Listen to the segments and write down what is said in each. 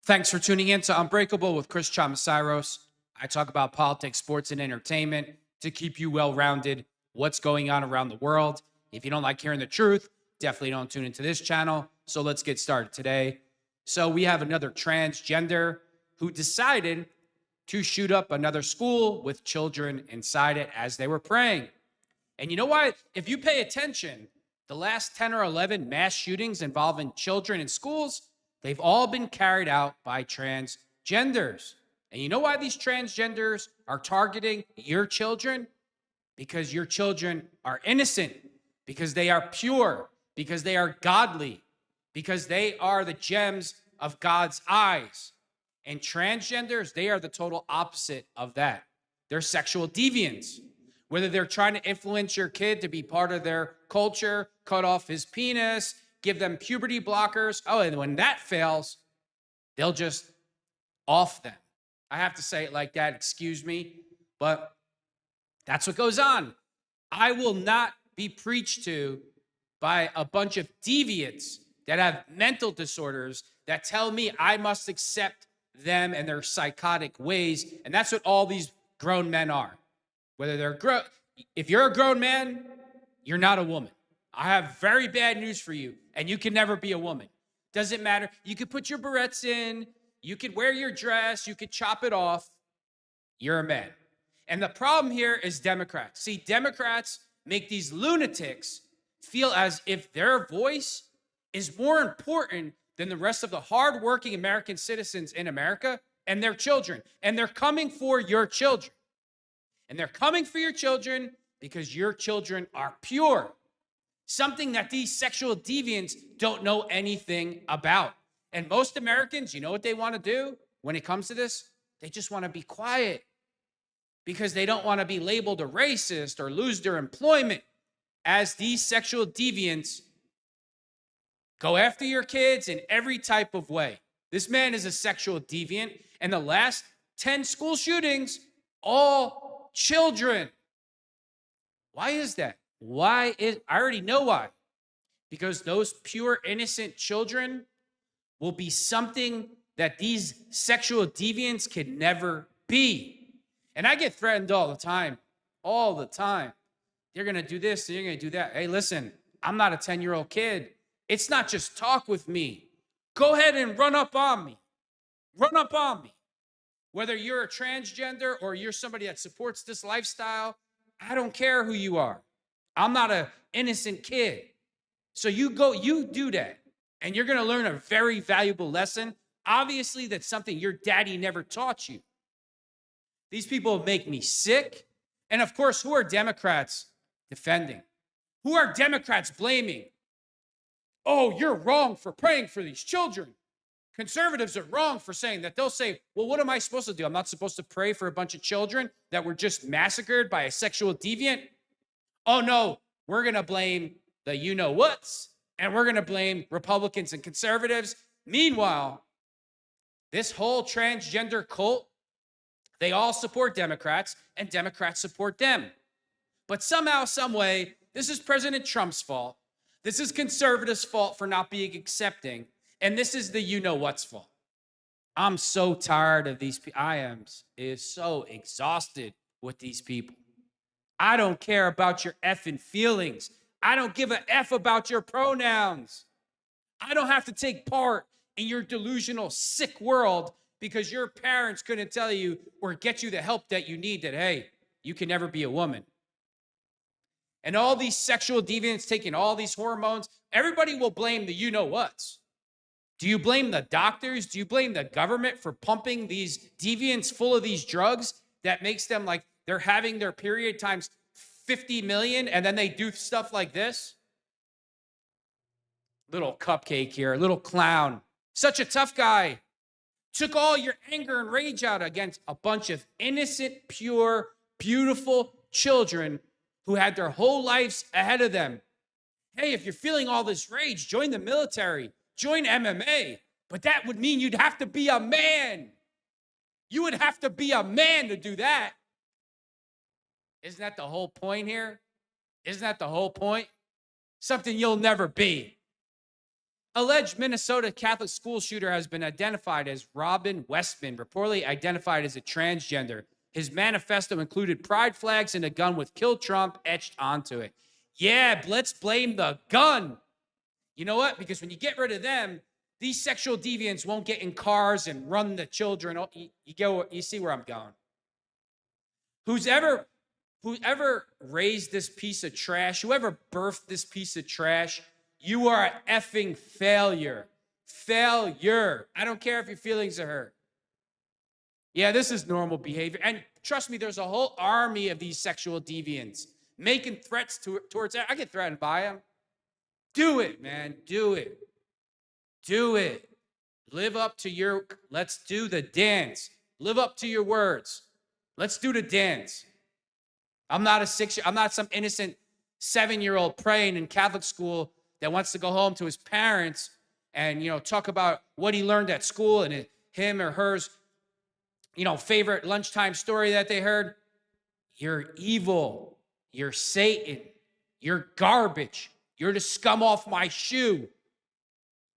Thanks for tuning in to Unbreakable with ChrisChamasiros. I talk about politics, sports, and entertainment to keep you well-rounded, what's going on around the world. If you don't like hearing the truth, definitely don't tune into this channel. So let's get started today. So we have another transgender who decided to shoot up another school with children inside it as they were praying. And you know what? If you pay attention, the last 10 or 11 mass shootings involving children in schools, they've all been carried out by transgenders. And you know why these transgenders are targeting your children? Because your children are innocent, because they are pure, because they are godly, because they are the gems of God's eyes. And transgenders, they are the total opposite of that. They're sexual deviants. Whether they're trying to influence your kid to be part of their culture, cut off his penis, give them puberty blockers. Oh, and when that fails, they'll just off them. I have to say it like that, excuse me, but that's what goes on. I will not be preached to by a bunch of deviants that have mental disorders that tell me I must accept them and their psychotic ways. And that's what all these grown men are. Whether they're if you're a grown man, you're not a woman. I have very bad news for you, and you can never be a woman. Doesn't matter. You could put your barrettes in, you could wear your dress, you could chop it off. You're a man. And the problem here is Democrats. See, Democrats make these lunatics feel as if their voice is more important than the rest of the hardworking American citizens in America and their children. And they're coming for your children. And they're coming for your children because your children are pure. Something that these sexual deviants don't know anything about. And most Americans, you know what they want to do when it comes to this? They just want to be quiet because they don't want to be labeled a racist or lose their employment, as these sexual deviants go after your kids in every type of way. This man is a sexual deviant, and the last 10 school shootings, all children. Why is that? I already know why. Because those pure, innocent children will be something that these sexual deviants can never be. And I get threatened all the time. You're going to do this, and you're going to do that. Hey, listen, I'm not a 10-year-old kid. It's not just talk with me. Go ahead and run up on me. Run up on me. Whether you're a transgender or you're somebody that supports this lifestyle, I don't care who you are. I'm not an innocent kid. So you do that, and you're going to learn a very valuable lesson. Obviously, that's something your daddy never taught you. These people make me sick. And of course, who are Democrats defending? Who are Democrats blaming? Oh, you're wrong for praying for these children. Conservatives are wrong for saying that. They'll say, well, what am I supposed to do? I'm not supposed to pray for a bunch of children that were just massacred by a sexual deviant? Oh, no, we're going to blame the you-know-whats, and we're going to blame Republicans and conservatives. Meanwhile, this whole transgender cult, they all support Democrats, and Democrats support them. But somehow, some way, this is President Trump's fault. This is conservatives' fault for not being accepting. And this is the you-know-what's fault. I'm so tired of these people. I am so exhausted with these people. I don't care about your effing feelings. I don't give a F about your pronouns. I don't have to take part in your delusional, sick world because your parents couldn't tell you or get you the help that you need, that, hey, you can never be a woman. And all these sexual deviants taking all these hormones, everybody will blame the you-know-whats. Do you blame the doctors? Do you blame the government for pumping these deviants full of these drugs that makes them like they're having their period times 50 million and then they do stuff like this? Little cupcake here, little clown. Such a tough guy. Took all your anger and rage out against a bunch of innocent, pure, beautiful children who had their whole lives ahead of them. Hey, if you're feeling all this rage, join the military. Join MMA, but that would mean you'd have to be a man. You would have to be a man to do that. Isn't that the whole point here? Isn't that the whole point? Something you'll never be. Alleged Minnesota Catholic school shooter has been identified as Robin Westman, reportedly identified as a transgender. His manifesto included pride flags and a gun with "Kill Trump" etched onto it. Yeah, let's blame the gun. You know what? Because when you get rid of them, these sexual deviants won't get in cars and run the children. You see where I'm going. Whoever raised this piece of trash, whoever birthed this piece of trash, you are an effing failure. Failure. I don't care if your feelings are hurt. Yeah, this is normal behavior. And trust me, there's a whole army of these sexual deviants making threats towards. I get threatened by them. Do it, man. Do it. Do it. Live up to let's do the dance. Live up to your words. Let's do the dance. I'm not some innocent 7-year-old praying in Catholic school that wants to go home to his parents and, talk about what he learned at school and him or hers, favorite lunchtime story that they heard. You're evil. You're Satan. You're garbage. You're the scum off my shoe.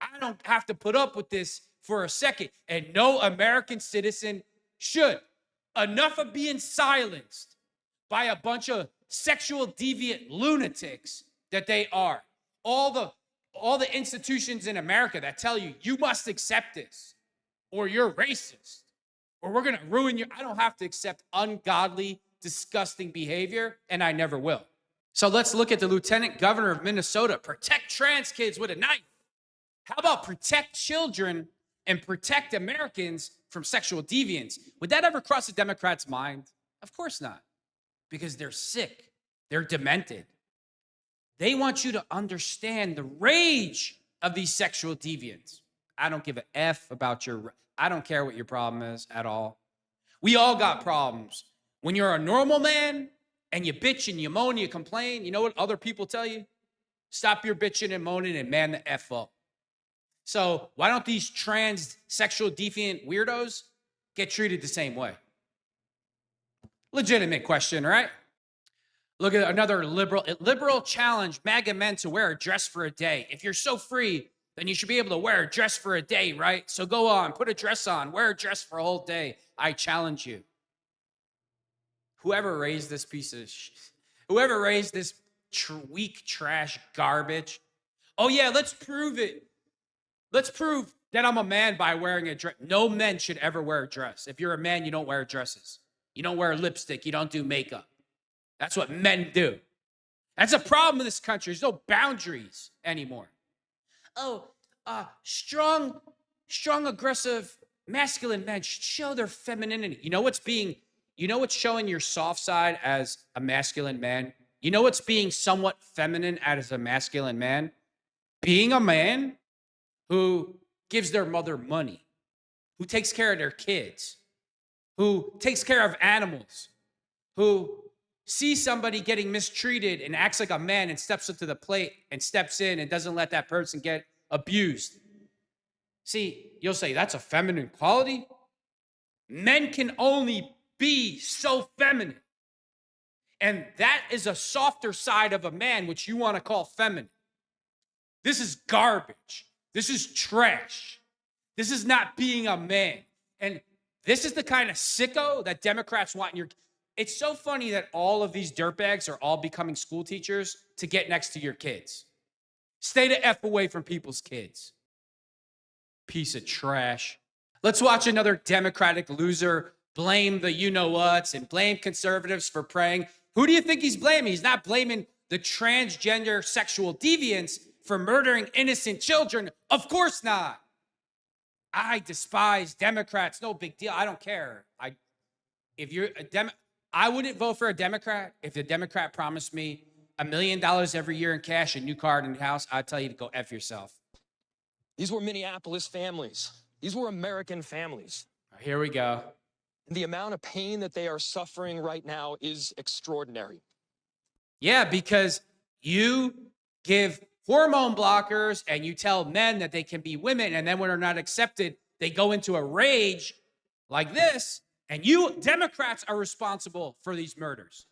I don't have to put up with this for a second. And no American citizen should. Enough of being silenced by a bunch of sexual deviant lunatics that they are. All the institutions in America that tell you, you must accept this, or you're racist, or we're going to ruin you. I don't have to accept ungodly, disgusting behavior, and I never will. So let's look at the lieutenant governor of Minnesota. Protect trans kids with a knife. How about protect children and protect Americans from sexual deviance? Would that ever cross a Democrat's mind? Of course not, because they're sick. They're demented. They want you to understand the rage of these sexual deviants. I don't give a F about I don't care what your problem is at all. We all got problems. When you're a normal man and you bitch and you moan and you complain, you know what other people tell you? Stop your bitching and moaning and man the F up. So why don't these trans sexual deviant weirdos get treated the same way? Legitimate question, right? Look at another liberal challenge MAGA men to wear a dress for a day. If you're so free, then you should be able to wear a dress for a day, right? So go on, put a dress on, wear a dress for a whole day. I challenge you. Whoever raised this weak trash garbage. Oh yeah, let's prove it. Let's prove that I'm a man by wearing a dress. No men should ever wear a dress. If you're a man, you don't wear dresses. You don't wear lipstick. You don't do makeup. That's what men do. That's a problem in this country. There's no boundaries anymore. Strong, aggressive, masculine men should show their femininity. You know what's showing your soft side as a masculine man? You know what's being somewhat feminine as a masculine man? Being a man who gives their mother money, who takes care of their kids, who takes care of animals, who sees somebody getting mistreated and acts like a man and steps up to the plate and steps in and doesn't let that person get abused. See, you'll say that's a feminine quality. Men can only be so feminine. And that is a softer side of a man, which you want to call feminine. This is garbage. This is trash. This is not being a man. And this is the kind of sicko that Democrats want in your... It's so funny that all of these dirtbags are all becoming school teachers to get next to your kids. Stay the F away from people's kids. Piece of trash. Let's watch another Democratic loser blame the you-know-whats and blame conservatives for praying. Who do you think he's blaming? He's not blaming the transgender sexual deviants for murdering innocent children. Of course not. I despise Democrats. No big deal. I don't care. I wouldn't vote for a Democrat if the Democrat promised me $1 million every year in cash, a new car in the house. I'd tell you to go F yourself. These were Minneapolis families. These were American families. Here we go. The amount of pain that they are suffering right now is extraordinary. Yeah, because you give hormone blockers and you tell men that they can be women, and then when they're not accepted, they go into a rage like this. And you, Democrats, are responsible for these murders.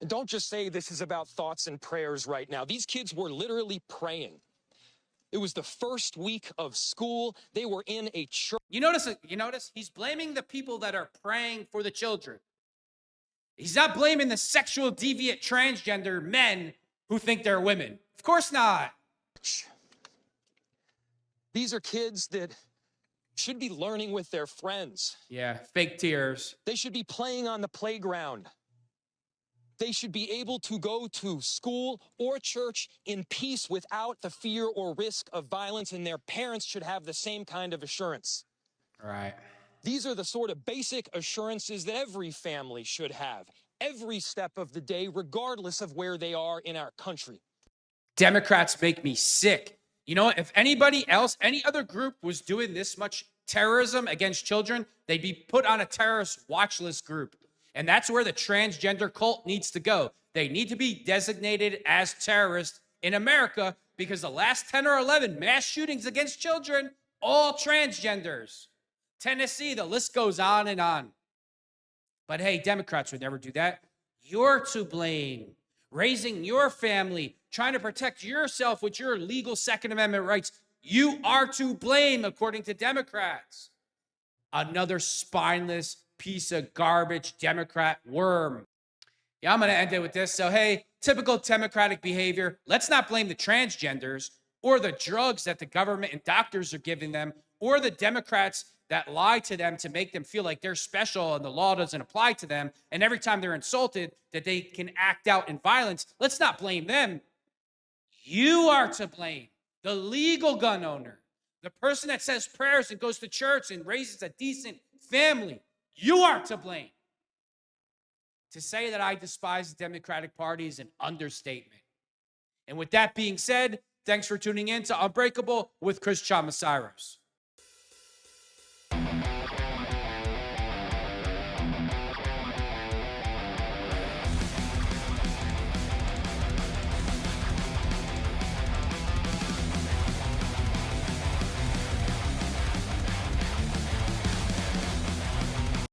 And don't just say this is about thoughts and prayers right now. These kids were literally praying. It was the first week of school. They were in a church. You notice he's blaming the people that are praying for the children. He's not blaming the sexual deviant transgender men who think they're women. Of course not. These are kids that should be learning with their friends. Yeah, fake tears. They should be playing on the playground. They should be able to go to school or church in peace without the fear or risk of violence, and their parents should have the same kind of assurance. Right. These are the sort of basic assurances that every family should have, every step of the day, regardless of where they are in our country. Democrats make me sick. You know what? If anybody else, any other group was doing this much terrorism against children, they'd be put on a terrorist watch list group. And that's where the transgender cult needs to go. They need to be designated as terrorists in America because the last 10 or 11 mass shootings against children, all transgenders. Tennessee, the list goes on and on. But hey, Democrats would never do that. You're to blame. Raising your family, trying to protect yourself with your legal Second Amendment rights. You are to blame, according to Democrats. Another spineless piece of garbage Democrat worm. Yeah, I'm going to end it with this. So, hey, typical Democratic behavior. Let's not blame the transgenders or the drugs that the government and doctors are giving them or the Democrats that lie to them to make them feel like they're special and the law doesn't apply to them. And every time they're insulted, that they can act out in violence. Let's not blame them. You are to blame. The legal gun owner, the person that says prayers and goes to church and raises a decent family. You are to blame. To say that I despise the Democratic Party is an understatement. And with that being said, thanks for tuning in to Unbreakable with ChrisChamasiros.